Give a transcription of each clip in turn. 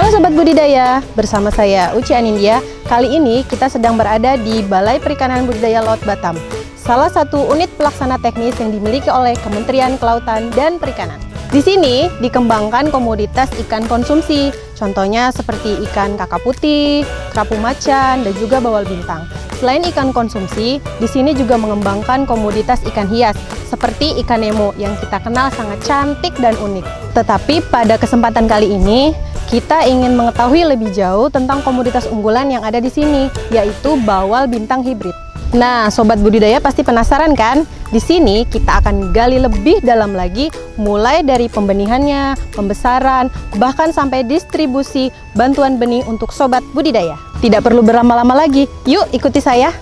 Halo Sobat Budidaya, bersama saya Uci Anindya. Kali ini kita sedang berada di Balai Perikanan Budidaya Laut Batam, salah satu unit pelaksana teknis yang dimiliki oleh Kementerian Kelautan dan Perikanan. Di sini dikembangkan komoditas ikan konsumsi, contohnya seperti ikan kakap putih, kerapu macan, dan juga bawal bintang. Selain ikan konsumsi, di sini juga mengembangkan komoditas ikan hias, seperti ikan Nemo yang kita kenal sangat cantik dan unik. Tetapi pada kesempatan kali ini, kita ingin mengetahui lebih jauh tentang komoditas unggulan yang ada di sini, yaitu bawal bintang hibrid. Nah, Sobat Budidaya pasti penasaran kan? Di sini kita akan gali lebih dalam lagi, mulai dari pembenihannya, pembesaran, bahkan sampai distribusi bantuan benih untuk Sobat Budidaya. Tidak perlu berlama-lama lagi, yuk ikuti saya.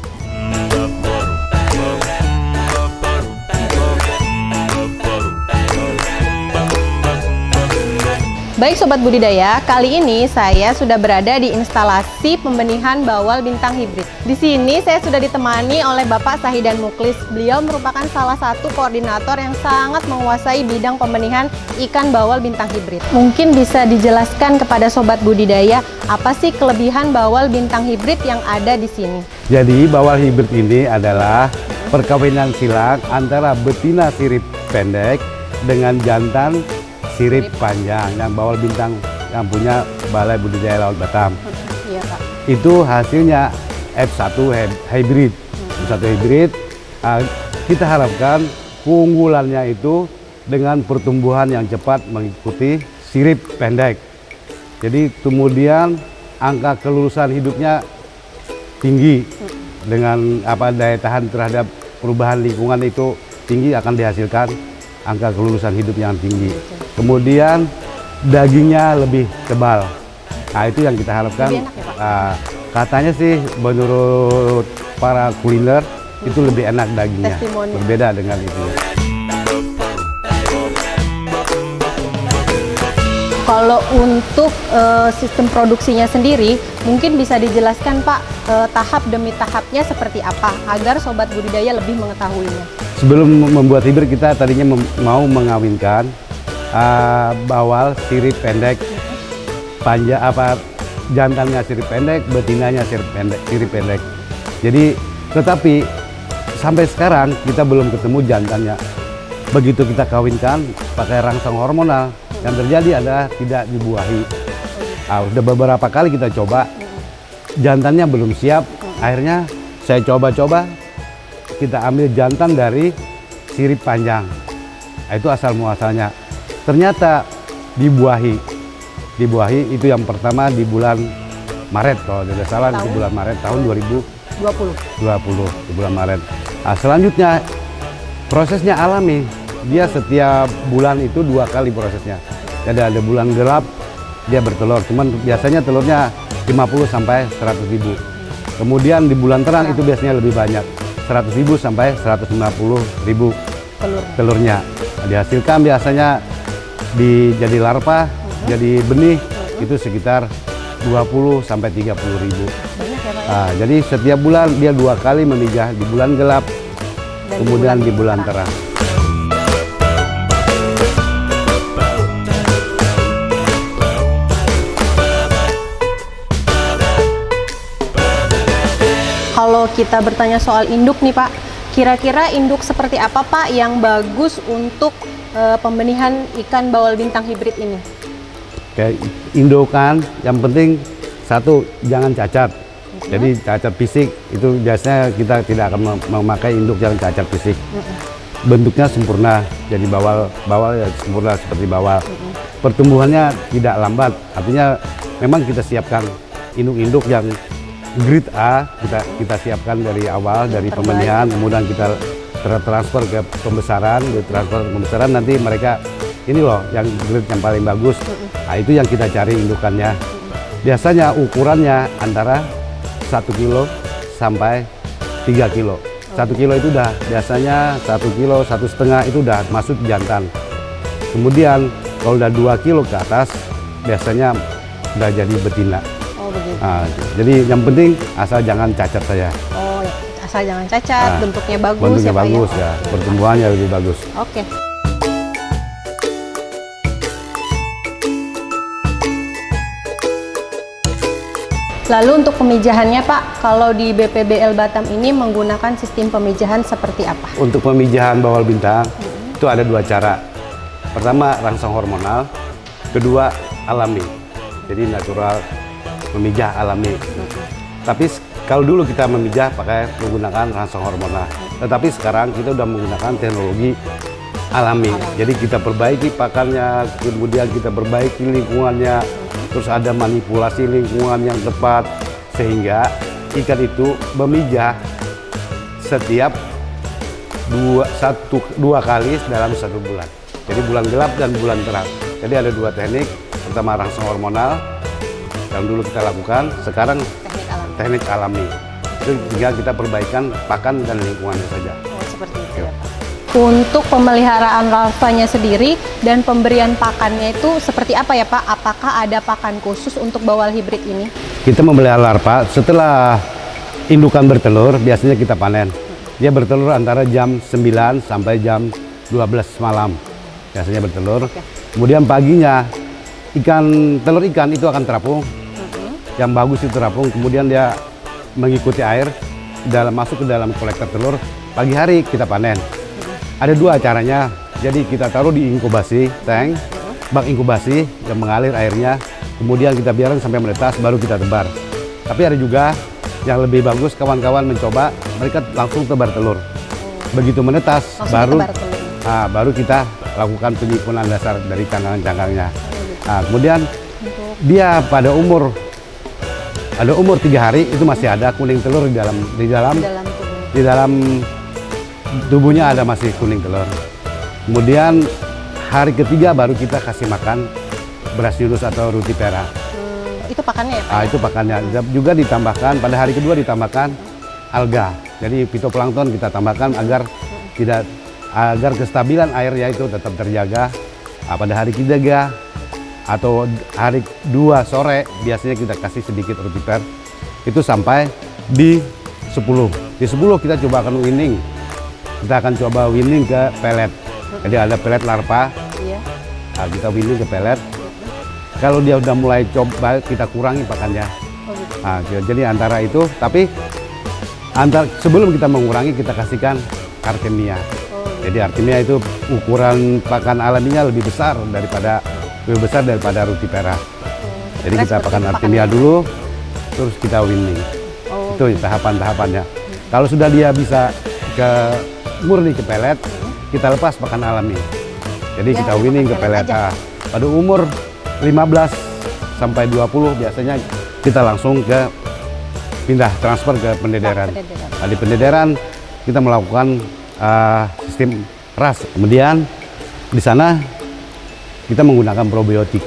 Baik Sobat Budidaya, kali ini saya sudah berada di instalasi pembenihan bawal bintang hibrid. Di sini saya sudah ditemani oleh Bapak Sahidan Muklis. Beliau merupakan salah satu koordinator yang sangat menguasai bidang pembenihan ikan bawal bintang hibrid. Mungkin bisa dijelaskan kepada Sobat Budidaya, apa sih kelebihan bawal bintang hibrid yang ada di sini? Jadi bawal hibrid ini adalah perkawinan silang antara betina sirip pendek dengan jantan sirip panjang yang bawal bintang yang punya Balai Budidaya Laut Batam. Iya, Pak. Itu hasilnya F1 hybrid. F1 hybrid, kita harapkan keunggulannya itu dengan pertumbuhan yang cepat mengikuti sirip pendek. Jadi kemudian angka kelulusan hidupnya tinggi dengan daya tahan terhadap perubahan lingkungan itu tinggi, akan dihasilkan angka kelulusan hidup yang tinggi. Kemudian dagingnya lebih tebal. Nah, itu yang kita harapkan. Lebih enak ya, Pak? Katanya sih menurut para kuliner itu lebih enak dagingnya. Testimoni. Berbeda dengan itu. Kalau untuk sistem produksinya sendiri, mungkin bisa dijelaskan Pak, tahap demi tahapnya seperti apa agar Sobat Budidaya lebih mengetahuinya. Sebelum membuat hibrid, kita tadinya mau mengawinkan bawal sirip pendek, jantannya sirip pendek, betinanya sirip pendek. Jadi, tetapi sampai sekarang kita belum ketemu jantannya. Begitu kita kawinkan pakai rangsang hormonal, yang terjadi adalah tidak dibuahi. Udah beberapa kali kita coba, jantannya belum siap. Akhirnya saya coba-coba, kita ambil jantan dari sirip panjang. Itu asal muasalnya. Ternyata dibuahi itu yang pertama di bulan Maret, kalau tidak salah di bulan Maret tahun 2020 di bulan Maret. Selanjutnya prosesnya alami, dia setiap bulan itu 2 kali prosesnya. Jadi ada bulan gelap dia bertelur, cuman biasanya telurnya 50 sampai 100 ribu. Kemudian di bulan terang itu biasanya lebih banyak, 100 ribu sampai 150 ribu telurnya. Dihasilkan biasanya jadi larva, jadi benih itu sekitar 20 sampai 30 ribu. Banyak ya, Pak, ya? Jadi setiap bulan dia 2 kali memijah, di bulan gelap Dan kemudian di bulan terang. Kalau kita bertanya soal induk nih Pak, kira-kira induk seperti apa Pak yang bagus untuk pembenihan ikan bawal bintang hibrid ini? Oke, indukan yang penting satu, jangan cacat. Jadi cacat fisik itu biasanya kita tidak akan memakai induk yang cacat fisik. Bentuknya sempurna, jadi bawal ya sempurna seperti bawal. Pertumbuhannya tidak lambat, artinya memang kita siapkan induk-induk yang grade A, kita siapkan dari awal, dari pembenihan, kemudian kita transfer ke pembesaran, nanti mereka ini loh yang grade yang paling bagus. Nah, itu yang kita cari indukannya. Biasanya ukurannya antara 1 kilo sampai 3 kilo. 1 kilo itu udah biasanya 1 kilo, 1,5 itu udah masuk jantan. Kemudian kalau udah 2 kilo ke atas biasanya udah jadi betina. Oh begitu. Nah, jadi yang penting asal jangan cacat saja. Oh ya, asal jangan cacat, bentuknya bagus. Bentuknya ya, Pak, bagus ya, Oke. pertumbuhannya lebih bagus. Oke. Lalu untuk pemijahannya Pak, kalau di BPBL Batam ini menggunakan sistem pemijahan seperti apa? Untuk pemijahan bawal bintang itu ada dua cara. Pertama rangsang hormonal, kedua alami. Jadi natural, memijah alami. Tapi kalau dulu kita memijah pakai menggunakan rangsang hormonal. Tetapi sekarang kita udah menggunakan teknologi alami. Jadi kita perbaiki pakannya, kemudian kita perbaiki lingkungannya, terus ada manipulasi lingkungan yang tepat sehingga ikan itu memijah setiap dua kali dalam 1 bulan. Jadi bulan gelap dan bulan terang. Jadi ada dua teknik. Pertama rangsang hormonal yang dulu kita lakukan, sekarang teknik alami. Itu tinggal kita perbaikan pakan dan lingkungannya saja. Oh, seperti itu ya Pak. Untuk pemeliharaan larvanya sendiri dan pemberian pakannya itu seperti apa ya Pak? Apakah ada pakan khusus untuk bawal hibrid ini? Kita memelihara larva setelah indukan bertelur, biasanya kita panen. Dia bertelur antara jam 9 sampai jam 12 malam. Biasanya bertelur. Kemudian paginya telur ikan itu akan terapung. Yang bagus itu terapung, kemudian dia mengikuti air masuk ke dalam kolektor telur. Pagi hari kita panen. Ada dua caranya. Jadi kita taruh di inkubasi tank, bak inkubasi yang mengalir airnya. Kemudian kita biarkan sampai menetas, baru kita tebar. Tapi ada juga yang lebih bagus, kawan-kawan mencoba, mereka langsung tebar telur. Begitu menetas, baru kita lakukan penyimpunan dasar dari cangkang-cangkangnya. Nah, kemudian dia pada umur 3 hari itu masih ada kuning telur di dalam tubuhnya ada masih kuning telur. Kemudian hari ketiga baru kita kasih makan beras yunus atau rutifera. Itu pakannya ya Pak? Itu pakannya. Juga ditambahkan pada hari kedua ditambahkan alga. Jadi fitoplankton kita tambahkan agar kestabilan airnya itu tetap terjaga. Pada hari ketiga atau hari 2 sore biasanya kita kasih sedikit rutifer. Itu sampai di 10. Di 10 kita coba akan winning. Kita akan coba winning ke pelet. Jadi ada pelet larva. Iya. Nah, kita winning ke pelet. Kalau dia udah mulai coba, kita kurangi pakannya. Nah, jadi antara itu, tapi sebelum kita mengurangi, kita kasihkan Artemia. Jadi Artemia itu ukuran pakan alaminya lebih besar daripada rutifera. Jadi kita pakan Artemia dulu, terus kita winning. Itu tahapan-tahapannya. Kalau sudah dia bisa murni ke pelet, kita lepas pakan alami. Jadi kita winning ke pelet. Pada umur 15 sampai 20 biasanya kita langsung transfer ke pendederan. Nah, di pendederan kita melakukan sistem ras. Kemudian di sana kita menggunakan probiotik.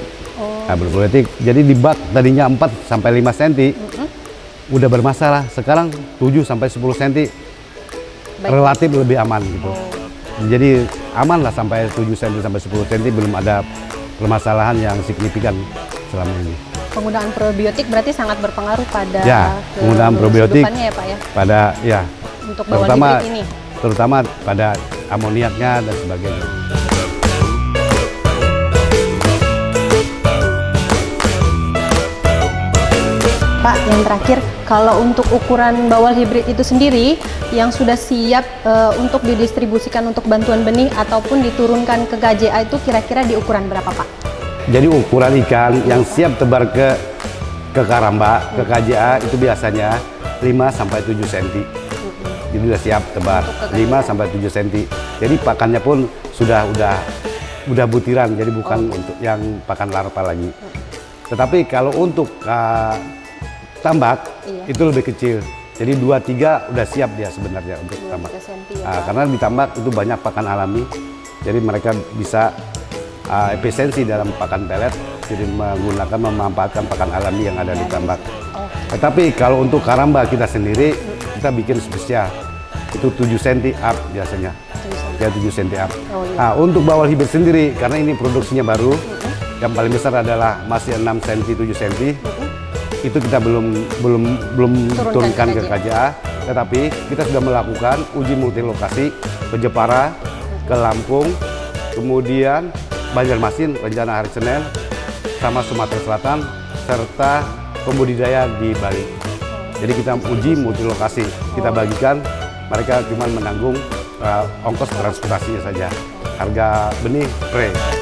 Nah, probiotik. Jadi di bak tadinya 4 sampai 5 cm udah bermasalah. Sekarang 7 sampai 10 cm relatif lebih aman gitu. Jadi aman lah sampai 7 cm sampai 10 cm, belum ada permasalahan yang signifikan selama ini. Penggunaan probiotik berarti sangat berpengaruh pada penggunaan probiotik ya Pak ya? Pada untuk bawal hibrid ini. Terutama pada amoniaknya dan sebagainya. Pak, yang terakhir, kalau untuk ukuran bawal hibrid itu sendiri yang sudah siap untuk didistribusikan untuk bantuan benih ataupun diturunkan ke KJA itu kira-kira di ukuran berapa Pak? Jadi ukuran ikan yang siap tebar ke Karamba, ke KJA itu biasanya 5 sampai 7 cm. Jadi sudah siap tebar 5 sampai 7 cm. Jadi pakannya pun sudah butiran, jadi bukan untuk yang pakan larva lagi. Tetapi kalau untuk tambak itu lebih kecil, jadi 2-3 udah siap dia sebenarnya untuk tambak. Karena di tambak itu banyak pakan alami, jadi mereka bisa efisiensi dalam pakan pelet, jadi memanfaatkan pakan alami yang ada di tambak. Tetapi kalau untuk Karamba kita sendiri, kita bikin spesial, itu 7 cm up biasanya, ya 7 cm up. Nah, untuk bawal hibrid sendiri, karena ini produksinya baru, yang paling besar adalah masih 6 cm, 7 cm. Itu kita belum turunkan ke KJA, tetapi kita sudah melakukan uji multilokasi ke Jepara, ke Lampung, kemudian Banjarmasin rencana hari Senin, sama Sumatera Selatan, serta pembudidaya di Bali. Jadi kita uji multi lokasi, kita bagikan, mereka cuma menanggung ongkos transportasinya saja. Harga benih pre.